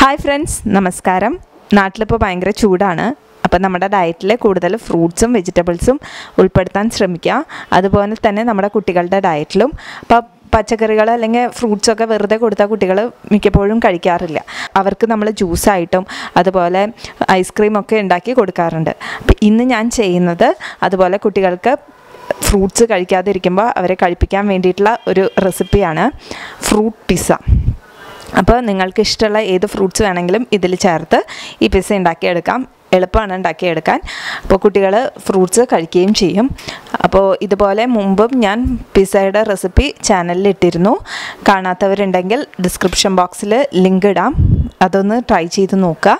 Hi friends, നമസ്കാരം. നാട്ടിലിപ്പോൾ ഭയങ്കര ചൂടാണ്. അപ്പോൾ നമ്മുടെ ഡയറ്റിൽ കൂടുതൽ ഫ്രൂട്ട്സും വെജിറ്റബിൾസും ഉൾപ്പെടുത്താൻ ശ്രമിക്കുക. അതുപോലെ തന്നെ നമ്മുടെ കുട്ടികളുടെ ഡയറ്റിലും ഇപ്പോൾ പച്ചക്കറികൾ അല്ലെങ്കിൽ ഫ്രൂട്ട്സൊക്കെ വെറുതെ കൊടുത്താൽ കുട്ടികൾ മിക്കപ്പോഴും കഴിക്കാറില്ല. അവർക്ക് നമ്മൾ ജ്യൂസായിട്ടും അതുപോലെ ഐസ്ക്രീമൊക്കെ ഉണ്ടാക്കി കൊടുക്കാറുണ്ട്. അപ്പോൾ ഇന്ന് ഞാൻ ചെയ്യുന്നത് അതുപോലെ കുട്ടികൾക്ക് ഫ്രൂട്ട്സ് കഴിക്കാതിരിക്കുമ്പോൾ അവരെ കഴിപ്പിക്കാൻ വേണ്ടിയിട്ടുള്ള ഒരു റെസിപ്പിയാണ് ഫ്രൂട്ട് പിസ്സ. അപ്പോൾ നിങ്ങൾക്ക് ഇഷ്ടമുള്ള ഏത് ഫ്രൂട്ട്സ് വേണമെങ്കിലും ഇതിൽ ചേർത്ത് ഈ പിസ്സ ഉണ്ടാക്കിയെടുക്കാം. എളുപ്പമാണ് ഉണ്ടാക്കിയെടുക്കാൻ. അപ്പോൾ കുട്ടികൾ ഫ്രൂട്ട്സ് കഴിക്കുകയും ചെയ്യും. അപ്പോൾ ഇതുപോലെ മുമ്പും ഞാൻ പിസ്സയുടെ റെസിപ്പി ചാനലിൽ ഇട്ടിരുന്നു. കാണാത്തവരുണ്ടെങ്കിൽ ഡിസ്ക്രിപ്ഷൻ ബോക്സിൽ ലിങ്ക് ഇടാം, അതൊന്ന് ട്രൈ ചെയ്ത് നോക്കുക.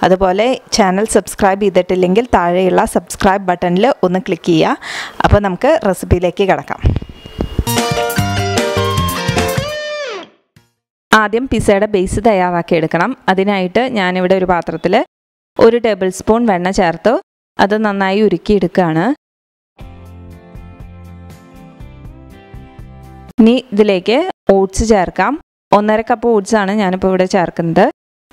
അതുപോലെ ചാനൽ സബ്സ്ക്രൈബ് ചെയ്തിട്ടില്ലെങ്കിൽ താഴെയുള്ള സബ്സ്ക്രൈബ് ബട്ടണിൽ ഒന്ന് ക്ലിക്ക് ചെയ്യുക. അപ്പോൾ നമുക്ക് റെസിപ്പിയിലേക്ക് കിടക്കാം. ആദ്യം പിസ്സയുടെ ബേസ് തയ്യാറാക്കിയെടുക്കണം. അതിനായിട്ട് ഞാനിവിടെ ഒരു പാത്രത്തിൽ 1 ടേബിൾ സ്പൂൺ വെണ്ണ ചേർത്ത് അത് നന്നായി ഉരുക്കിയെടുക്കുകയാണ്. ഇനി ഇതിലേക്ക് ഓട്സ് ചേർക്കാം. 1.5 കപ്പ് ഓട്സ് ആണ് ഞാനിപ്പോൾ ഇവിടെ ചേർക്കുന്നത്.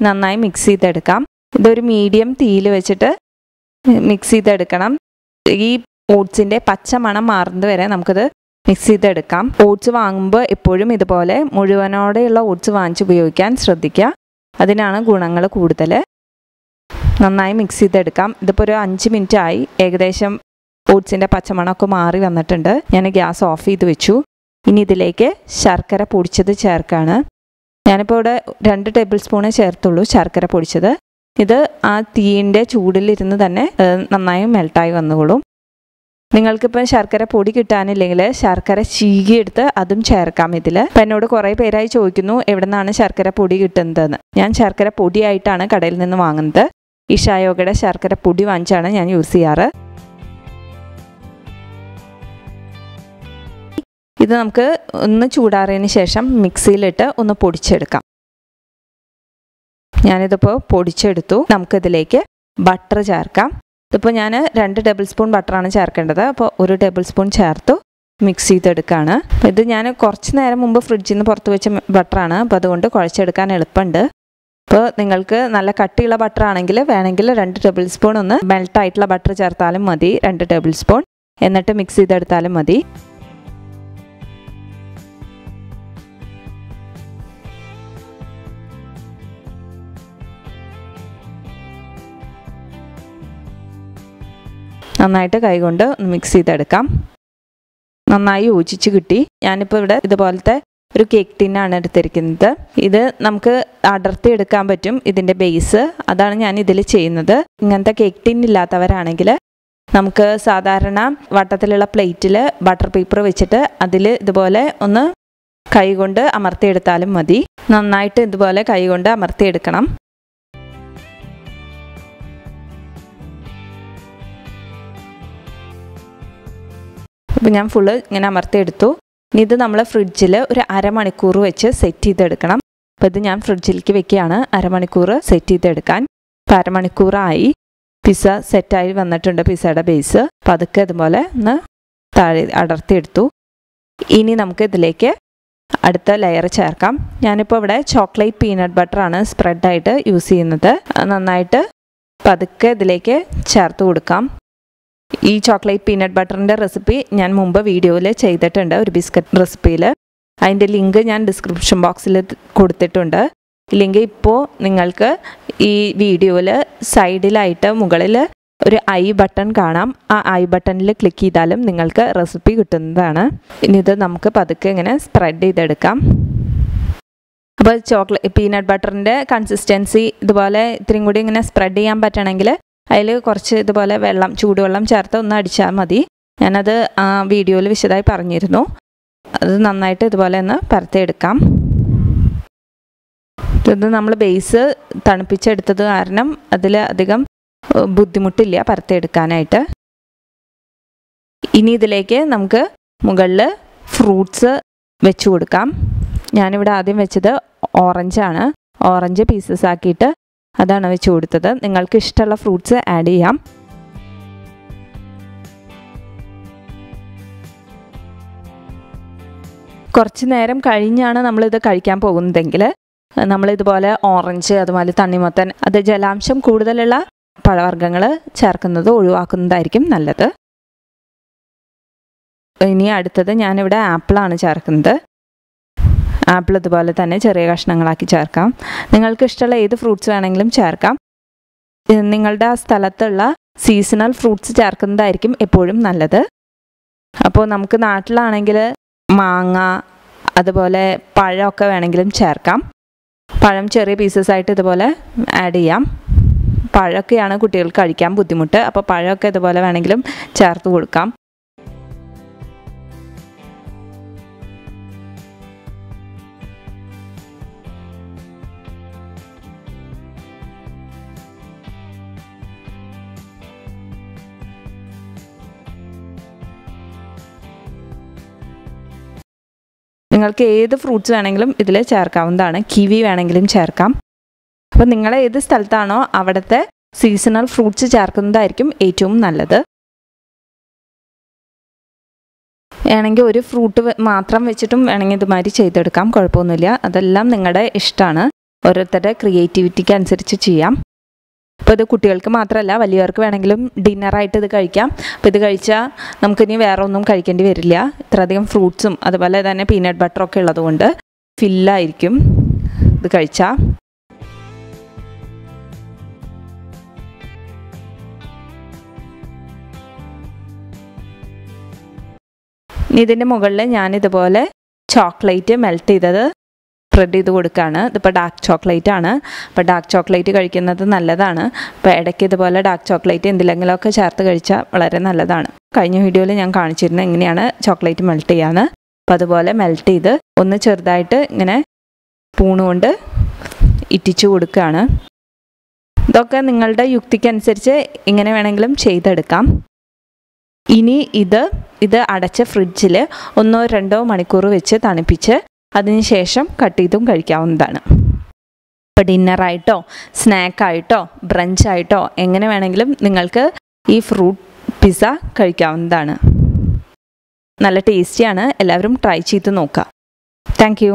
നന്നായി മിക്സ് ചെയ്തെടുക്കാം. ഇതൊരു മീഡിയം തീയിൽ വെച്ചിട്ട് മിക്സ് ചെയ്തെടുക്കണം. ഈ ഓട്സിൻ്റെ പച്ച മണം മാറുന്നത് വരെ നമുക്കിത് മിക്സ് ചെയ്തെടുക്കാം. ഓട്സ് വാങ്ങുമ്പോൾ എപ്പോഴും ഇതുപോലെ മുഴുവനോടെയുള്ള ഓട്സ് വാങ്ങിച്ച് ഉപയോഗിക്കാൻ ശ്രദ്ധിക്കുക. അതിനാണ് ഗുണങ്ങൾ കൂടുതൽ. നന്നായി മിക്സ് ചെയ്തെടുക്കാം. ഇതിപ്പോൾ ഒരു 5 മിനിറ്റ് ആയി. ഏകദേശം ഓട്സിൻ്റെ പച്ചമണമൊക്കെ മാറി വന്നിട്ടുണ്ട്. ഞാൻ ഗ്യാസ് ഓഫ് ചെയ്ത് വെച്ചു. ഇനി ഇതിലേക്ക് ശർക്കര പൊടിച്ചത് ചേർക്കുകയാണ്. ഞാനിപ്പോൾ ഇവിടെ 2 ടേബിൾ സ്പൂണേ ചേർത്തുള്ളൂ ശർക്കര പൊടിച്ചത്. ഇത് ആ തീയിൻ്റെ ചൂടിലിരുന്ന് തന്നെ നന്നായി മെൽട്ടായി വന്നുകൊള്ളും. നിങ്ങൾക്കിപ്പോൾ ശർക്കര പൊടി കിട്ടാനില്ലെങ്കിൽ ശർക്കര ചീകിയെടുത്ത് അതും ചേർക്കാം ഇതിൽ. അപ്പം എന്നോട് കുറേ പേരായി ചോദിക്കുന്നു എവിടെ നിന്നാണ് ശർക്കര പൊടി കിട്ടുന്നതെന്ന്. ഞാൻ ശർക്കര പൊടിയായിട്ടാണ് കടയിൽ നിന്ന് വാങ്ങുന്നത്. ഇഷായോഗയുടെ ശർക്കര പൊടി വാങ്ങിച്ചാണ് ഞാൻ യൂസ് ചെയ്യാറ്. ഇത് നമുക്ക് ഒന്ന് ചൂടാറിയതിന് ശേഷം മിക്സിയിലിട്ട് ഒന്ന് പൊടിച്ചെടുക്കാം. ഞാനിതിപ്പോൾ പൊടിച്ചെടുത്തു. നമുക്കിതിലേക്ക് ബട്ടർ ചേർക്കാം. ഇതിപ്പോൾ ഞാൻ 2 ടേബിൾ സ്പൂൺ ബട്ടറാണ് ചേർക്കേണ്ടത്. അപ്പോൾ 1 ടേബിൾ സ്പൂൺ ചേർത്തു മിക്സ് ചെയ്തെടുക്കുകയാണ്. അപ്പോൾ ഇത് ഞാൻ കുറച്ച് നേരം മുമ്പ് ഫ്രിഡ്ജിൽ നിന്ന് പുറത്ത് വെച്ച ബട്ടറാണ്. അപ്പോൾ അതുകൊണ്ട് കുഴച്ചെടുക്കാൻ എളുപ്പമുണ്ട്. അപ്പോൾ നിങ്ങൾക്ക് നല്ല കട്ടിയുള്ള ബട്ടർ ആണെങ്കിൽ വേണമെങ്കിൽ 2 ടേബിൾ സ്പൂൺ ഒന്ന് മെൽട്ടായിട്ടുള്ള ബട്ടർ ചേർത്താലും മതി. 2 ടേബിൾ സ്പൂൺ എന്നിട്ട് മിക്സ് ചെയ്തെടുത്താലും മതി. നന്നായിട്ട് കൈകൊണ്ട് മിക്സ് ചെയ്തെടുക്കാം. നന്നായി യോജിച്ച് കിട്ടി. ഞാനിപ്പോൾ ഇവിടെ ഇതുപോലത്തെ ഒരു കേക്ക് ടിന്നാണ് എടുത്തിരിക്കുന്നത്. ഇത് നമുക്ക് അടർത്തി എടുക്കാൻ പറ്റും. ഇതിൻ്റെ ബേസ് അതാണ് ഞാൻ ഇതിൽ ചെയ്യുന്നത്. ഇങ്ങനത്തെ കേക്ക് ടിൻ ഇല്ലാത്തവരാണെങ്കിൽ നമുക്ക് സാധാരണ വട്ടത്തിലുള്ള പ്ലേറ്റിൽ ബട്ടർ പേപ്പർ വെച്ചിട്ട് അതിൽ ഇതുപോലെ ഒന്ന് കൈകൊണ്ട് അമർത്തിയെടുത്താലും മതി. നന്നായിട്ട് ഇതുപോലെ കൈകൊണ്ട് അമർത്തിയെടുക്കണം. അപ്പോൾ ഞാൻ ഫുള്ള് ഇങ്ങനെ അമർത്തിയെടുത്തു. ഇനി ഇത് നമ്മൾ ഫ്രിഡ്ജിൽ ഒരു അരമണിക്കൂർ വെച്ച് സെറ്റ് ചെയ്തെടുക്കണം. അപ്പോൾ ഇത് ഞാൻ ഫ്രിഡ്ജിലേക്ക് വെക്കുകയാണ് അരമണിക്കൂർ സെറ്റ് ചെയ്തെടുക്കാൻ. ഇപ്പോൾ അരമണിക്കൂറായി. പിസ്സ സെറ്റായി വന്നിട്ടുണ്ട് പിസ്സയുടെ ബേസ്. അപ്പോൾ അതൊക്കെ ഇതുപോലെ ഒന്ന് താഴെ അടർത്തിയെടുത്തു. ഇനി നമുക്ക് ഇതിലേക്ക് അടുത്ത ലെയർ ചേർക്കാം. ഞാനിപ്പോൾ ഇവിടെ ചോക്ലേറ്റ് പീനട്ട് ബട്ടറാണ് സ്പ്രെഡായിട്ട് യൂസ് ചെയ്യുന്നത്. നന്നായിട്ട് പതുക്കെ ഇതിലേക്ക് ചേർത്ത് കൊടുക്കാം. ഈ ചോക്ലേറ്റ് പീനട്ട് ബട്ടറിൻ്റെ റെസിപ്പി ഞാൻ മുമ്പ് വീഡിയോയിൽ ചെയ്തിട്ടുണ്ട്, ഒരു ബിസ്ക്കറ്റ് റെസിപ്പിയിൽ. അതിൻ്റെ ലിങ്ക് ഞാൻ ഡിസ്ക്രിപ്ഷൻ ബോക്സിൽ കൊടുത്തിട്ടുണ്ട്. ഇല്ലെങ്കിൽ ഇപ്പോൾ നിങ്ങൾക്ക് ഈ വീഡിയോയിൽ സൈഡിലായിട്ട് മുകളിൽ ഒരു ഐ ബട്ടൺ കാണാം. ആ ഐ ബട്ടണിൽ ക്ലിക്ക് ചെയ്താലും നിങ്ങൾക്ക് റെസിപ്പി കിട്ടുന്നതാണ്. ഇനി ഇത് നമുക്ക് പതുക്കെ ഇങ്ങനെ സ്പ്രെഡ് ചെയ്തെടുക്കാം. അപ്പോൾ പീനട്ട് ബട്ടറിൻ്റെ കൺസിസ്റ്റൻസി ഇതുപോലെ ഇത്രയും കൂടി ഇങ്ങനെ സ്പ്രെഡ് ചെയ്യാൻ പറ്റണമെങ്കിൽ അതിൽ കുറച്ച് ഇതുപോലെ ചൂടുവെള്ളം ചേർത്ത് ഒന്ന് അടിച്ചാൽ മതി. ഞാനത് ആ വീഡിയോയിൽ വിശദമായി പറഞ്ഞിരുന്നു. അത് നന്നായിട്ട് ഇതുപോലെ ഒന്ന് പരത്തിയെടുക്കാം. ഇത് നമ്മൾ ബേസ് തണുപ്പിച്ചെടുത്തത് കാരണം അതിൽ അധികം ബുദ്ധിമുട്ടില്ല പരത്തിയെടുക്കാനായിട്ട്. ഇനി ഇതിലേക്ക് നമുക്ക് മുകളിൽ ഫ്രൂട്ട്സ് വെച്ച് കൊടുക്കാം. ഞാനിവിടെ ആദ്യം വെച്ചത് ഓറഞ്ചാണ്. ഓറഞ്ച് പീസസ് ആക്കിയിട്ട് അതാണ് വെച്ച് കൊടുത്തത്. നിങ്ങൾക്ക് ഇഷ്ടമുള്ള ഫ്രൂട്ട്സ് ആഡ് ചെയ്യാം. കുറച്ച് നേരം കഴിഞ്ഞാണ് നമ്മളിത് കഴിക്കാൻ പോകുന്നതെങ്കിൽ നമ്മളിതുപോലെ ഓറഞ്ച് അതുപോലെ തണ്ണിമത്തൻ അത് ജലാംശം കൂടുതലുള്ള പഴവർഗ്ഗങ്ങൾ ചേർക്കുന്നത് ഒഴിവാക്കുന്നതായിരിക്കും നല്ലത്. ഇനി അടുത്തത് ഞാനിവിടെ ആപ്പിളാണ് ചേർക്കുന്നത്. ആപ്പിൾ ഇതുപോലെ തന്നെ ചെറിയ കഷ്ണങ്ങളാക്കി ചേർക്കാം. നിങ്ങൾക്ക് ഇഷ്ടമുള്ള ഏത് ഫ്രൂട്ട്സ് വേണമെങ്കിലും ചേർക്കാം. നിങ്ങളുടെ ആ സ്ഥലത്തുള്ള സീസണൽ ഫ്രൂട്ട്സ് ചേർക്കുന്നതായിരിക്കും എപ്പോഴും നല്ലത്. അപ്പോൾ നമുക്ക് നാട്ടിലാണെങ്കിൽ മാങ്ങ അതുപോലെ പഴമൊക്കെ വേണമെങ്കിലും ചേർക്കാം. പഴം ചെറിയ പീസസ് ആയിട്ട് ഇതുപോലെ ആഡ് ചെയ്യാം. പഴമൊക്കെയാണ് കുട്ടികൾക്ക് കഴിക്കാൻ ബുദ്ധിമുട്ട്. അപ്പോൾ പഴമൊക്കെ ഇതുപോലെ വേണമെങ്കിലും ചേർത്ത് കൊടുക്കാം. നിങ്ങൾക്ക് ഏത് ഫ്രൂട്ട്സ് വേണമെങ്കിലും ഇതിൽ ചേർക്കാവുന്നതാണ്. കിവി വേണമെങ്കിലും ചേർക്കാം. അപ്പോൾ നിങ്ങൾ ഏത് സ്ഥലത്താണോ അവിടുത്തെ സീസണൽ ഫ്രൂട്ട്സ് ചേർക്കുന്നതായിരിക്കും ഏറ്റവും നല്ലത്. വേണമെങ്കിൽ ഒരു ഫ്രൂട്ട് മാത്രം വെച്ചിട്ടും വേണമെങ്കിൽ ഇതുമാതിരി ചെയ്തെടുക്കാം, കുഴപ്പമൊന്നുമില്ല. അതെല്ലാം നിങ്ങളുടെ ഇഷ്ടമാണ്, ഓരോരുത്തരുടെ ക്രിയേറ്റിവിറ്റിക്ക് അനുസരിച്ച് ചെയ്യാം. അപ്പോൾ ഇത് കുട്ടികൾക്ക് മാത്രമല്ല വലിയവർക്ക് വേണമെങ്കിലും ഡിന്നറായിട്ട് ഇത് കഴിക്കാം. അപ്പോൾ ഇത് കഴിച്ചാൽ നമുക്കിനി വേറെ ഒന്നും കഴിക്കേണ്ടി വരില്ല. ഇത്രയധികം ഫ്രൂട്ട്സും അതുപോലെ തന്നെ പീനട്ട് ബട്ടറൊക്കെ ഉള്ളതുകൊണ്ട് ഫില്ലായിരിക്കും ഇത് കഴിച്ചാൽ. ഇതിൻ്റെ മുകളിൽ ഞാനിതുപോലെ ചോക്ലേറ്റ് മെൽറ്റ് ചെയ്തത് സ്പ്രെഡ് ചെയ്ത് കൊടുക്കുകയാണ്. ഇതിപ്പോൾ ഡാർക്ക് ചോക്ലേറ്റ് ആണ്. അപ്പോൾ ഡാർക്ക് ചോക്ലേറ്റ് കഴിക്കുന്നത് നല്ലതാണ്. അപ്പോൾ ഇടയ്ക്ക് ഇതുപോലെ ഡാർക്ക് ചോക്ലേറ്റ് എന്തിലെങ്കിലുമൊക്കെ ചേർത്ത് കഴിച്ചാൽ വളരെ നല്ലതാണ്. കഴിഞ്ഞ വീഡിയോയിൽ ഞാൻ കാണിച്ചിരുന്നത് എങ്ങനെയാണ് ചോക്ലേറ്റ് മെൽറ്റ് ചെയ്യാന്ന്. അപ്പോൾ അതുപോലെ മെൽറ്റ് ചെയ്ത് ഒന്ന് ചെറുതായിട്ട് ഇങ്ങനെ സ്പൂൺ കൊണ്ട് ഇറ്റിച്ചു കൊടുക്കുകയാണ്. ഇതൊക്കെ നിങ്ങളുടെ യുക്തിക്കനുസരിച്ച് ഇങ്ങനെ വേണമെങ്കിലും ചെയ്തെടുക്കാം. ഇനി ഇത് അടച്ച ഫ്രിഡ്ജിൽ 1-2 മണിക്കൂർ വെച്ച് തണുപ്പിച്ച് അതിനുശേഷം കട്ട് ചെയ്തും കഴിക്കാവുന്നതാണ്. ഇപ്പോൾ ഡിന്നറായിട്ടോ സ്നാക്കായിട്ടോ ബ്രഞ്ചായിട്ടോ എങ്ങനെ വേണമെങ്കിലും നിങ്ങൾക്ക് ഈ ഫ്രൂട്ട് പിസ്സ കഴിക്കാവുന്നതാണ്. നല്ല ടേസ്റ്റിയാണ്. എല്ലാവരും ട്രൈ ചെയ്ത് നോക്കുക. Thank you.